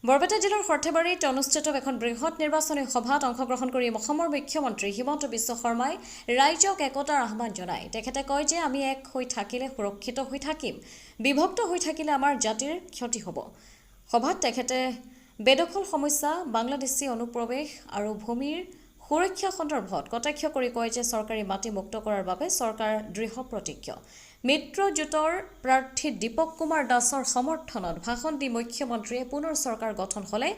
বৰপেটা জিলাৰ সৰ্থেবাৰীত অনুষ্ঠিত এখন বৃহৎ নিৰ্বাচনী সভাত অংশগ্ৰহণ কৰি অসমৰ মুখ্যমন্ত্ৰী হিমন্ত বিশ্ব শৰ্মাই ৰাইজক একতাৰ আহ্বান জনায়। তেখেতে কয় যে আমি এক হৈ থাকিলে সুৰক্ষিত হৈ থাকিম, বিভক্ত হৈ থাকিলে আমাৰ জাতিৰ ক্ষতি হ'ব। সভাত তেখেতে বেদখল সমস্যা, বাংলাদেশী অনুপ্ৰৱেশ আৰু ভূমিৰ সুৰক্ষা সন্দৰ্ভত কটাক্ষ কৰি কয় যে চৰকাৰী মাটি মুক্ত কৰাৰ বাবে চৰকাৰ দৃঢ় প্ৰতিজ্ঞ। মিত্ৰজোঁটৰ প্ৰাৰ্থী দীপক কুমাৰ দাসৰ সমৰ্থনত ভাষণ দি মুখ্যমন্ত্ৰীয়ে পুনৰ চৰকাৰ গঠন হ'লে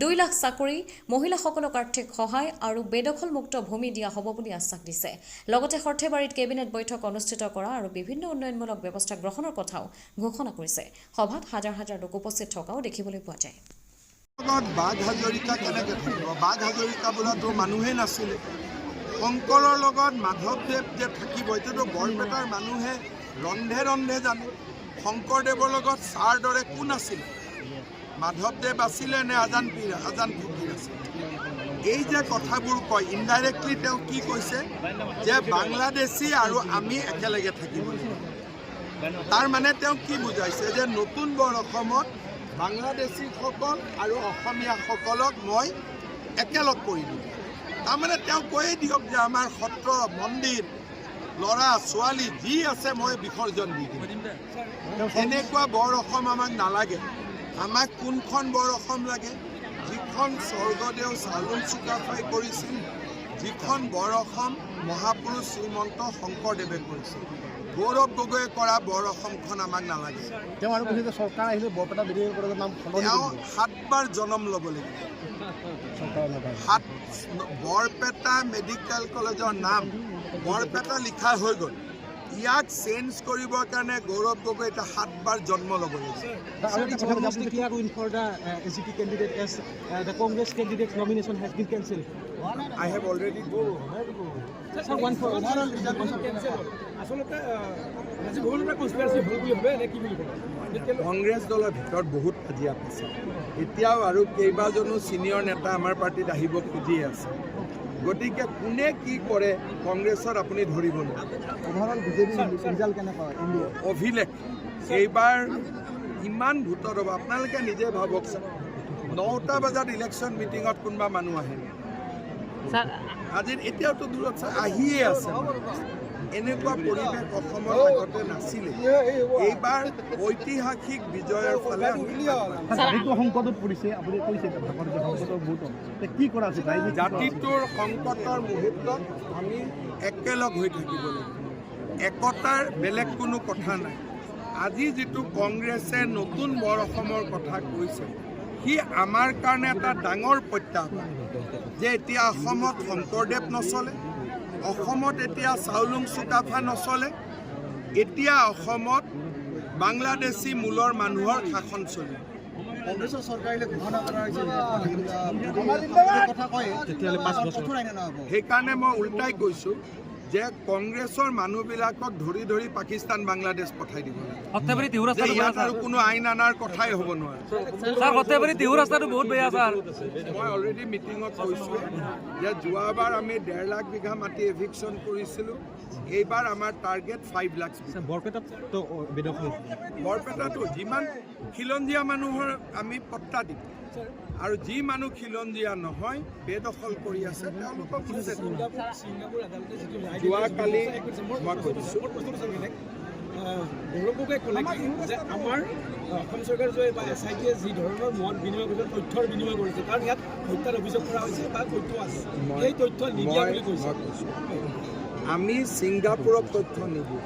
2 লাখ চাকৰি, মহিলাসকলক আৰ্থিক সহায় আৰু বেদখলমুক্ত ভূমি দিয়া হ'ব বুলি আশ্বাস দিছে। লগতে সৰ্থেবাৰীত কেবিনেট বৈঠক অনুষ্ঠিত কৰা আৰু বিভিন্ন উন্নয়নমূলক ব্যৱস্থা গ্ৰহণৰ কথাও ঘোষণা কৰিছে। সভাত হাজাৰ হাজাৰ লোক উপস্থিত থকাও দেখিবলৈ পোৱা যায়। বাঘ হাজৰিকা কেনেকৈ থাকিব? বাঘ হাজৰিকা বোলাতো মানুহে নাছিলে। শংকৰৰ লগত মাধৱদেৱ যে থাকিব, এইটোতো বৰপেটাৰ মানুহে ৰন্ধে ৰন্ধে জানে। শংকৰদেৱৰ লগত ছাৰ দৰে কোন আছিল? মাধৱদেৱ আছিলে নে আজান ফকীৰ আছিল? এই যে কথাবোৰ কয়, ইনডাইৰেক্টলি তেওঁ কি কৈছে যে বাংলাদেশী আৰু আমি একেলগে থাকিব। তাৰ মানে তেওঁ কি বুজাইছে যে নতুন বৰ অসমত বাংলাদেশীসকল আৰু অসমীয়াসকলক মই একেলগ কৰি দিম। তাৰমানে তেওঁ কৈয়ে দিয়ক যে আমাৰ সত্ৰ, মন্দিৰ, ল'ৰা ছোৱালী যি আছে মই বিসৰ্জন দি দিম। এনেকুৱা বৰ অসম আমাক নালাগে। আমাক কোনখন বৰ অসম লাগে? যিখন স্বৰ্গদেউ চাওলুং চুকাফাই কৰিছিল, যিখন বৰ অসম মহাপুৰুষ শ্ৰীমন্ত শংকৰদেৱে কৰিছিল। গৌৰৱ গগৈয়ে কৰা বৰ অসমখন আমাক নালাগে। তেওঁ আৰু কৈছে যে চৰকাৰ আহিলে বৰপেটা মেডিকেল কলেজৰ নাম তেওঁ 7 বাৰ জনম ল'ব লাগিব। বৰপেটা মেডিকেল কলেজৰ নাম বৰপেটা লিখা হৈ গ'ল। ইয়াক চেঞ্জ কৰিবৰ কাৰণে গৌৰৱ গগৈ এটা 7 বাৰ জন্ম ল'ব লাগিব। I have already কংগ্ৰেছ দলৰ ভিতৰত বহুত কাজিয়া আছে। এতিয়াও আৰু কেইবাজনো ছিনিয়ৰ নেতা আমাৰ পাৰ্টিত আহিব খুজি আছে। গতিকে কোনে কি কৰে কংগ্ৰেছত আপুনি ধৰিব নোৱাৰে। অভিলেখ এইবাৰ ইমান ভোটৰ হ'ব। আপোনালোকে নিজে ভাবকচোন, 9টা বজাত ইলেকশ্যন মিটিঙত কোনোবা মানুহ আহে? আজি এতিয়াওতো দূৰত আহিয়ে আছে। এনেকুৱা পৰিৱেশ অসমৰ আগতে নাছিলে। এইবাৰ ঐতিহাসিক বিজয়ৰ ফালে জাতিটোৰ সংকটৰ মুহূৰ্তত আমি একেলগ হৈ থাকিব লাগিব। একতাৰ বেলেগ কোনো কথা নাই। আজি যিটো কংগ্ৰেছে নতুন বৰ অসমৰ কথা কৈছে, সি আমাৰ কাৰণে এটা ডাঙৰ প্ৰত্যাহ্বান যে এতিয়া অসমত শংকৰদেৱ নচলে, অসমত এতিয়া চাওলুং চুকাফা নচলে, এতিয়া অসমত বাংলাদেশী মূলৰ মানুহৰ শাসন চলে। কংগ্ৰেছৰ চৰকাৰে ঘোষণা কৰা হৈছে সেইকাৰণে মই উল্টাই কৈছোঁ যে কংগ্ৰেছৰ মানুহবিলাকক ধৰি ধৰি পাকিস্তান, বাংলাদেশ পঠাই দিব লাগে। ইয়াত আৰু কোনো আইন অনাৰ কথাই হ'ব নোৱাৰে। মই অলৰেডি মিটিঙত কৈছোঁ যে যোৱাবাৰ আমি 1.5 লাখ বিঘা মাটি এভিকশ্যন কৰিছিলোঁ। এইবাৰ আমাৰ টাৰ্গেট 5 লাখ। বৰপেটাটো যিমান খিলঞ্জীয়া মানুহৰ আমি পট্টা দিম, আৰু যি মানুহ খিলঞ্জীয়া নহয়, বেদখল কৰি আছে, তেওঁলোকক যোৱাকালি মই কৈছোঁ গৌৰৱ গগৈয়ে ক'লে যে আমাৰ অসম চৰকাৰে SIT-য়ে যি ধৰণৰ মত বিনিময় কৰিছে, তথ্যৰ বিনিময় কৰিছে, কাৰণ ইয়াত হত্যাৰ অভিযোগ কৰা হৈছে বা তথ্য আছে, সেই তথ্য নিদিয়া বুলি কৈছে। আমি ছিংগাপুৰক তথ্য নিদিওঁ,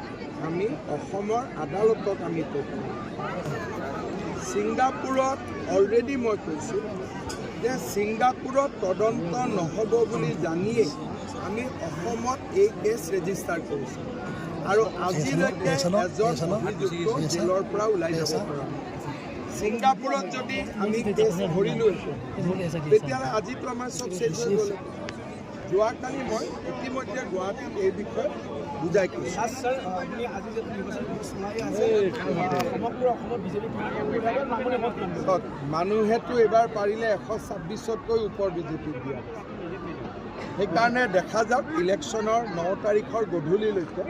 আমি অসমৰ আদালতক আমি তথ্য দিওঁ। ছিংগাপুৰত অলৰেডি মই কৈছোঁ যে ছিংগাপুৰত তদন্ত নহ'ব বুলি জানিয়ে আমি অসমত এই কেছ ৰেজিষ্টাৰ কৰিছোঁ, আৰু আজিলৈকে এজন অভিযুক্ত জেলৰ পৰা ওলাই যাব পৰা নাই। ছিংগাপুৰত যদি আমি কেছ ধৰিলোঁ, তেতিয়াহ'লে আজিতো আমাৰ চব চেঞ্জ হৈ গ'ল। যোৱাকালি মই ইতিমধ্যে গুৱাহাটীত এই বিষয়ে বুজাই কৈছোঁ। মানুহেতো এইবাৰ পাৰিলে 126তকৈ ওপৰ বিজেপিক দিয়া। সেইকাৰণে দেখা যাওক ইলেকশ্যনৰ 9 তাৰিখৰ গধূলিলৈকে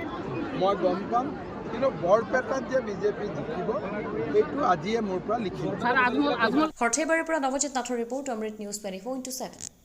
মই গম পাম কিন্তু বৰপেটাত যে বিজেপি জিকিব সেইটো আজিয়ে মোৰ পৰা লিখিব। সৰ্থেবাৰীৰ পৰা নৱজিত নাথৰ ৰিপৰ্ট, অমৃত নিউজ 24/7।